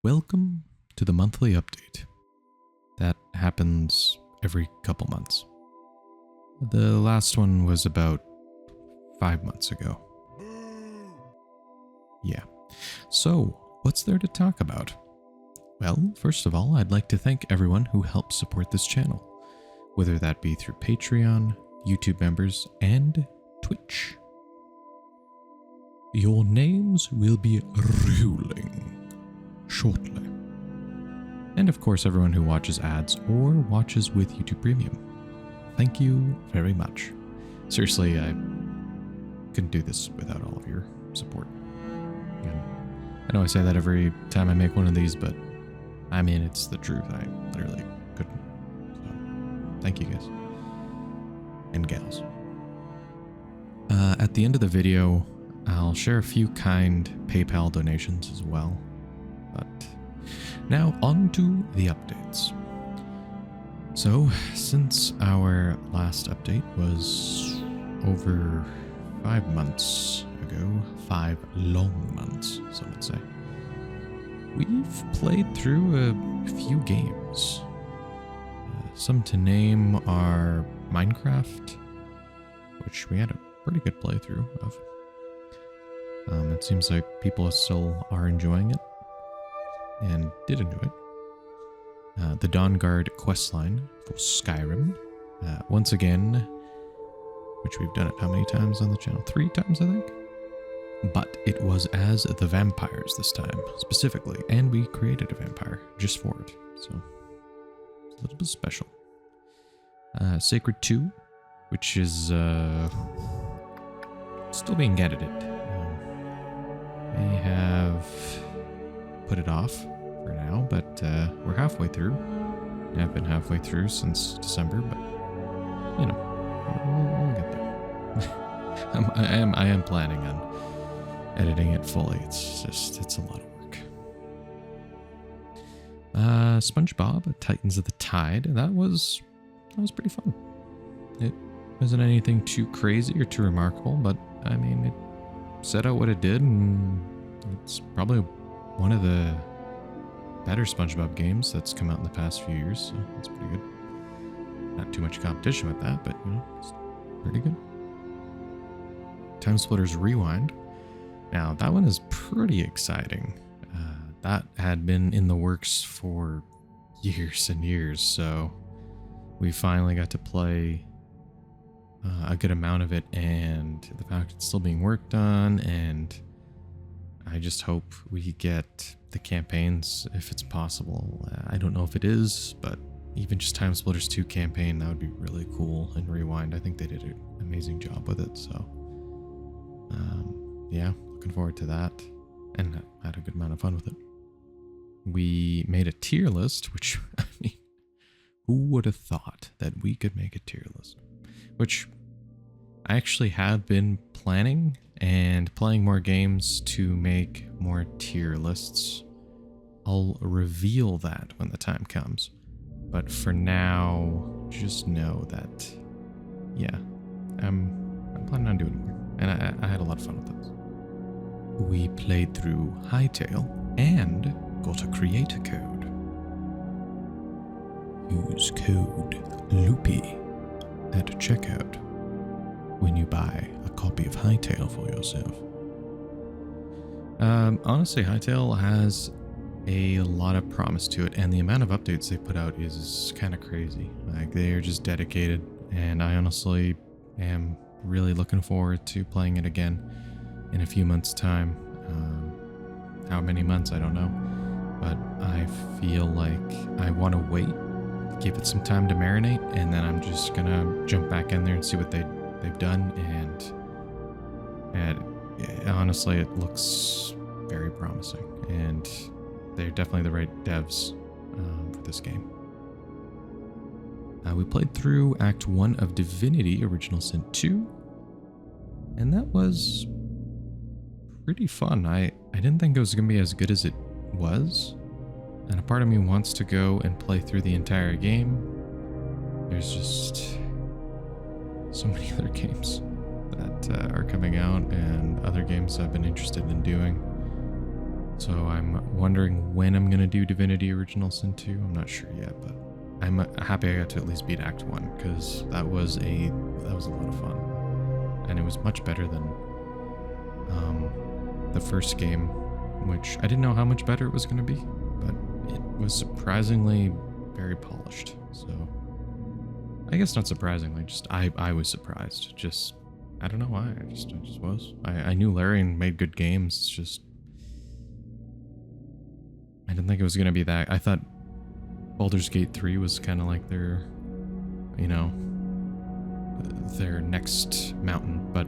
Welcome to the monthly update. That happens every couple months. The last one was about 5 months ago. Yeah. So, what's there to talk about? Well, first of all, I'd like to thank everyone who helps support this channel, whether that be through Patreon, YouTube members, and Twitch. Your names will be ruling shortly. And of course, everyone who watches ads or watches with YouTube Premium. Thank you very much. Seriously, I couldn't do this without all of your support. And I know I say that every time I make one of these, but I mean, it's the truth. I literally couldn't. So, thank you guys. And gals. At the end of the video, I'll share a few kind PayPal donations as well. But now on to the updates. So, since our last update was over 5 months ago, 5 long months, some would say, we've played through a few games. Some to name are Minecraft, which we had a pretty good playthrough of. It seems like people still are enjoying it. And did enjoy it. The Dawn Guard questline for Skyrim. Once again, which we've done it how many times on the channel? 3 times, I think? But it was as the vampires this time, specifically. And we created a vampire just for it. So, it's a little bit special. Sacred 2, which is still being edited. May have put it off for now, but we're halfway through. I've been halfway through since December, but you know, we'll get there. I am planning on editing it fully. It's a lot of work. SpongeBob Titans of the Tide. That was pretty fun. It wasn't anything too crazy or too remarkable, but I mean, it set out what it did, and it's probably one of the better SpongeBob games that's come out in the past few years, so that's pretty good. Not too much competition with that, but you know, it's pretty good. Time Splitters Rewind. Now, that one is pretty exciting. That had been in the works for years and years, so we finally got to play a good amount of it, and the fact it's still being worked on, and I just hope we get the campaigns if it's possible. I don't know if it is, but even just Time Splitters 2 campaign, that would be really cool. And Rewind, I think they did an amazing job with it, so yeah, looking forward to that, and I had a good amount of fun with it. We made a tier list, which, I mean, who would have thought that we could make a tier list? Which I actually have been planning and playing more games to make more tier lists. I'll reveal that when the time comes. But for now, just know that, yeah, I'm planning on doing more. And I had a lot of fun with this. We played through Hytale and got a creator code. Use code Loopy at checkout when you buy a copy of Hytale for yourself. Honestly, Hytale has a lot of promise to it, and the amount of updates they put out is kind of crazy. Like, they are just dedicated, and I honestly am really looking forward to playing it again in a few months' time. How many months, I don't know, but I feel like I want to wait, give it some time to marinate, and then I'm just gonna jump back in there and see what they've done, and honestly, it looks very promising, and they're definitely the right devs for this game. We played through Act 1 of Divinity Original Sin 2, and that was pretty fun. I didn't think it was going to be as good as it was, and a part of me wants to go and play through the entire game. There's just so many other games that are coming out, and other games I've been interested in doing. So I'm wondering when I'm gonna do Divinity Original Sin 2. I'm not sure yet, but I'm happy I got to at least beat Act 1, because that was a lot of fun. And it was much better than the first game, which I didn't know how much better it was gonna be, but it was surprisingly very polished. So I guess not surprisingly, just I was surprised. Just I don't know why. I just was. I knew Larian made good games. It's just I didn't think it was gonna be that. I thought Baldur's Gate 3 was kind of like their, you know, their next mountain, but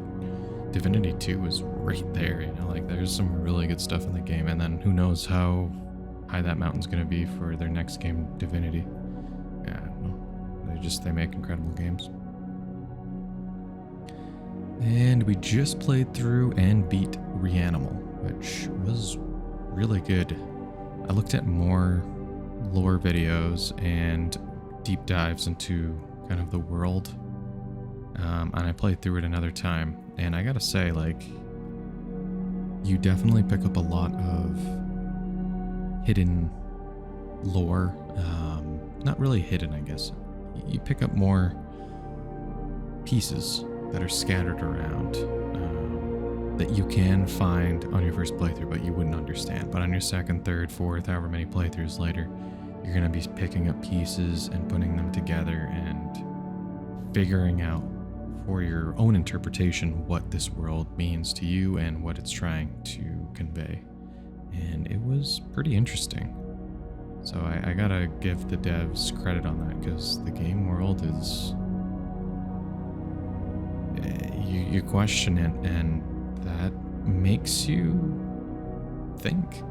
Divinity 2 was right there. You know, like there's some really good stuff in the game, and then who knows how high that mountain's gonna be for their next game, Divinity. Yeah, well, they make incredible games. And we just played through and beat Reanimal, which was really good. I looked at more lore videos and deep dives into kind of the world, and I played through it another time, and I gotta say, like, you definitely pick up a lot of hidden lore. Not really hidden, I guess. You pick up more pieces that are scattered around that you can find on your first playthrough, but you wouldn't understand. But on your second, third, fourth, however many playthroughs later, you're going to be picking up pieces and putting them together and figuring out for your own interpretation what this world means to you and what it's trying to convey. And it was pretty interesting. So I gotta give the devs credit on that, because the game world is... You question it, and that makes you think.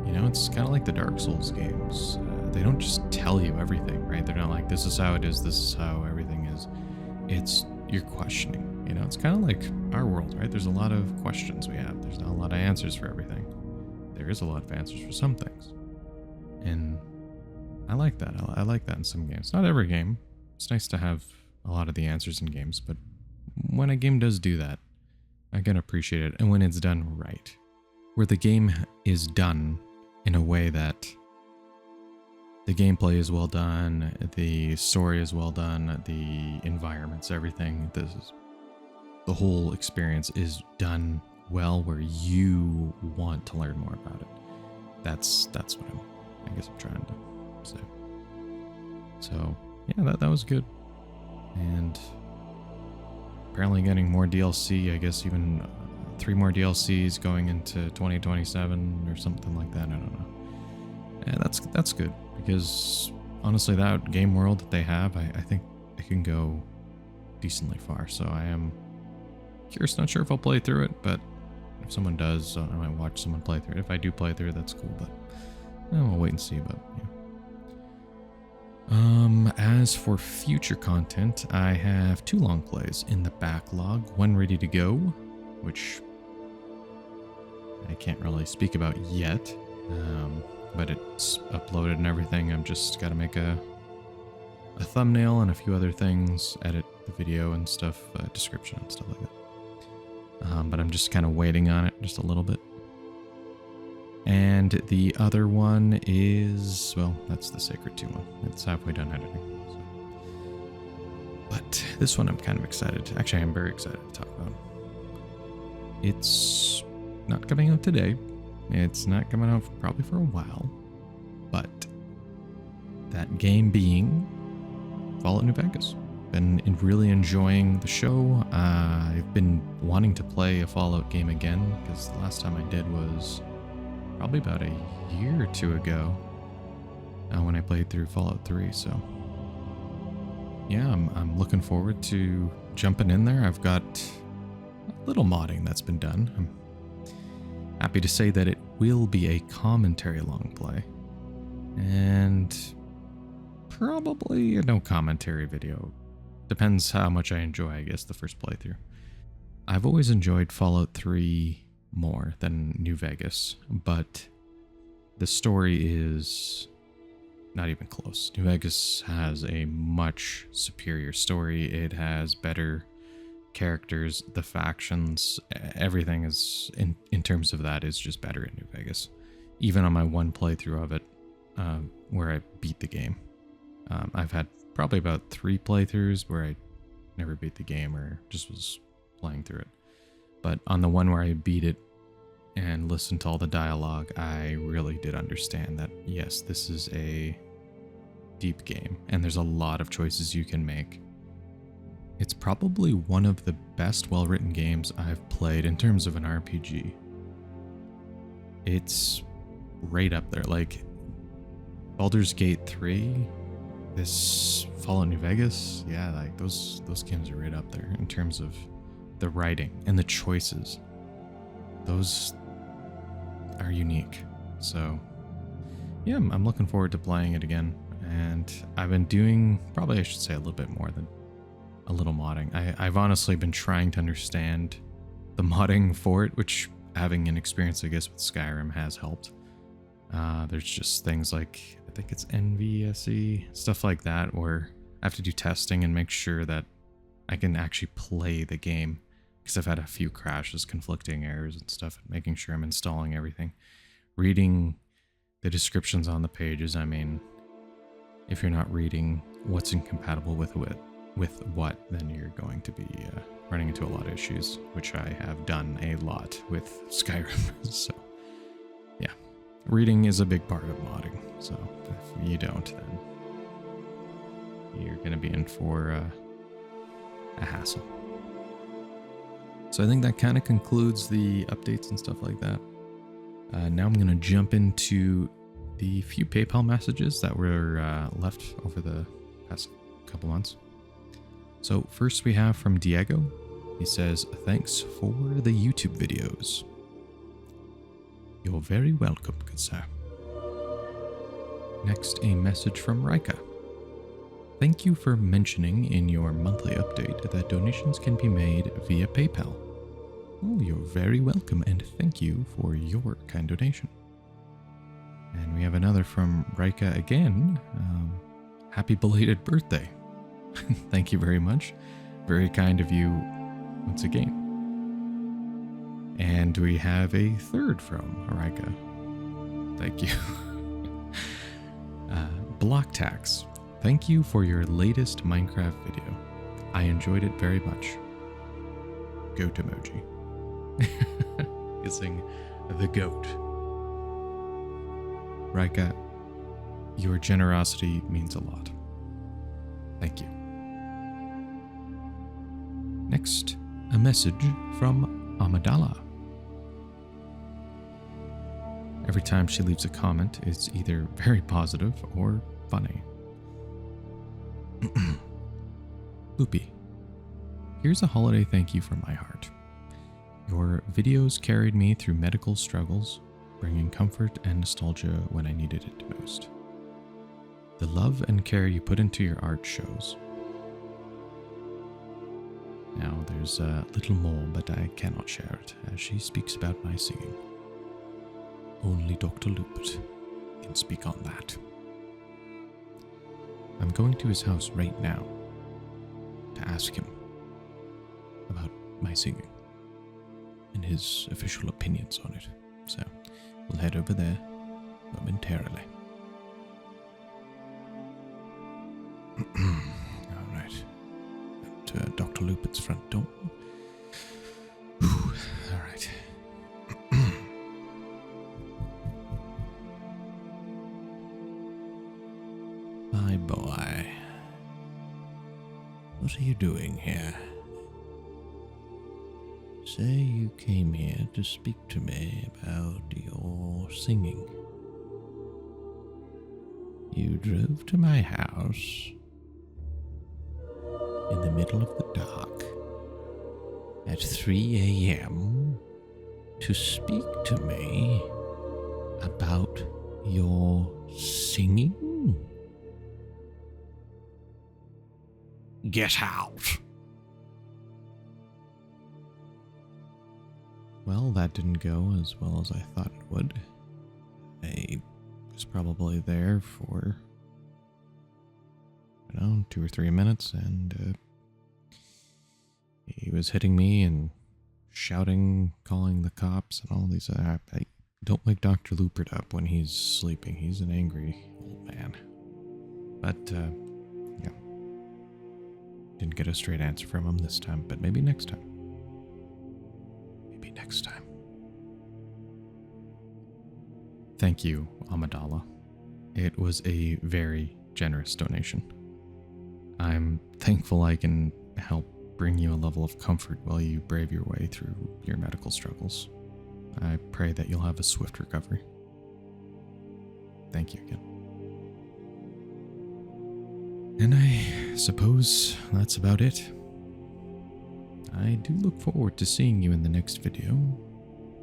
You know, it's kind of like the Dark Souls games. They don't just tell you everything, right? They're not like, this is how it is, this is how everything is. It's, you're questioning. You know, it's kind of like our world, right? There's a lot of questions we have. There's not a lot of answers for everything. There is a lot of answers for some things. And I like that. I like that in some games. Not every game. It's nice to have a lot of the answers in games, but when a game does do that, I can appreciate it. And when it's done right, where the game is done in a way that the gameplay is well done, the story is well done, the environments, everything, the whole experience is done well, where you want to learn more about it. That's what I guess I'm trying to say. So yeah, that was good. And apparently getting more DLC, I guess even 3 more DLCs going into 2027 or something like that. I don't know. And that's good, because honestly, that game world that they have, I think it can go decently far. So I am curious. Not sure if I'll play through it, but if someone does, I might watch someone play through it. If I do play through it, that's cool, but we'll wait and see. But yeah. As for future content, I have 2 long plays in the backlog, one ready to go, which I can't really speak about yet, but it's uploaded and everything. I've just got to make a thumbnail and a few other things, edit the video and stuff, description and stuff like that. But I'm just kind of waiting on it just a little bit. And the other one is, well, that's the Sacred 2 one. It's halfway done editing. So. But this one I'm kind of excited. Actually, I'm very excited to talk about. It's not coming out today. It's not coming out probably for a while. But that game being Fallout New Vegas. Been really enjoying the show. I've been wanting to play a Fallout game again, because the last time I did was probably about a year or 2 ago, when I played through Fallout 3. So yeah, I'm looking forward to jumping in there. I've got a little modding that's been done. I'm happy to say that it will be a commentary long play, and probably a no commentary video. Depends how much I enjoy, I guess, the first playthrough. I've always enjoyed Fallout 3 more than New Vegas, but the story is not even close. New Vegas has a much superior story. It has better characters, the factions, everything is in terms of that is just better in New Vegas. even on my one playthrough of it, where I beat the game. I've had probably about 3 playthroughs where I never beat the game or just was playing through it. But on the one where I beat it and listened to all the dialogue, I really did understand that, yes, this is a deep game and there's a lot of choices you can make. It's probably one of the best well-written games I've played in terms of an RPG. It's right up there. Like Baldur's Gate 3, this Fallout New Vegas, yeah, like those games are right up there in terms of the writing and the choices. Those are unique. So yeah, I'm looking forward to playing it again. And I've been doing, probably I should say a little bit more than a little modding. I've honestly been trying to understand the modding for it, which having an experience, I guess, with Skyrim has helped. There's just things like, I think it's NVSE, stuff like that, where I have to do testing and make sure that I can actually play the game. Because I've had a few crashes, conflicting errors and stuff, making sure I'm installing everything. Reading the descriptions on the pages, I mean, if you're not reading what's incompatible with what, then you're going to be running into a lot of issues, which I have done a lot with Skyrim. So, yeah, reading is a big part of modding. So if you don't, then you're going to be in for a hassle. So I think that kind of concludes the updates and stuff like that. Now I'm going to jump into the few PayPal messages that were left over the past couple months. So first we have from Diego. He says, "Thanks for the YouTube videos." You're very welcome, good sir. Next, a message from Rika. "Thank you for mentioning in your monthly update that donations can be made via PayPal." Oh, you're very welcome, and thank you for your kind donation. And we have another from Rika again. Happy belated birthday. Thank you very much. Very kind of you once again. And we have a third from Rika. Thank you. Block Tax. Thank you for your latest Minecraft video. I enjoyed it very much. Goat emoji. Kissing the goat. Rika, your generosity means a lot. Thank you. Next, a message from Amadala. Every time she leaves a comment, it's either very positive or funny. Loopy, here's a holiday thank you from my heart. Your videos carried me through medical struggles, bringing comfort and nostalgia when I needed it most. The love and care you put into your art shows. Now there's a little more, but I cannot share it, as she speaks about my singing. Only Dr. Loopy can speak on that. I'm going to his house right now to ask him about my singing and his official opinions on it. So we'll head over there momentarily. All right. At Dr. Loopy's front door. Whew. All right. My boy. What are you doing here? Say you came here to speak to me about your singing. You drove to my house in the middle of the dark at 3 a.m. to speak to me about your singing? Get out! Well, that didn't go as well as I thought it would. I was probably there for, 2 or 3 minutes, and he was hitting me and shouting, calling the cops, and all these. don't wake Dr. Lupert up when he's sleeping. He's an angry old man. But, yeah. Didn't get a straight answer from him this time, but maybe next time. Maybe next time. Thank you, Amidala. It was a very generous donation. I'm thankful I can help bring you a level of comfort while you brave your way through your medical struggles. I pray that you'll have a swift recovery. Thank you again. And I suppose that's about it. I do look forward to seeing you in the next video.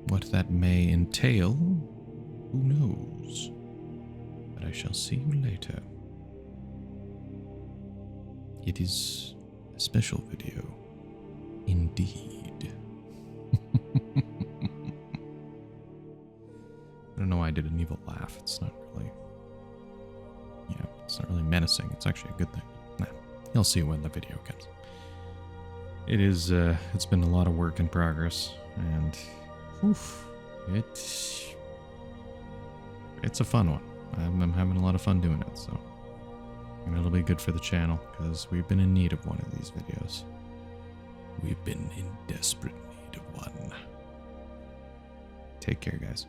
What that may entail, who knows? But I shall see you later. It is a special video, indeed. I don't know why I did an evil laugh. It's not really, it's not really menacing. It's actually a good thing. Nah, you'll see when the video comes. It is, it's been a lot of work in progress, and it's a fun one. I'm having a lot of fun doing it, so. And it'll be good for the channel, because we've been in need of one of these videos. We've been in desperate need of one. Take care, guys.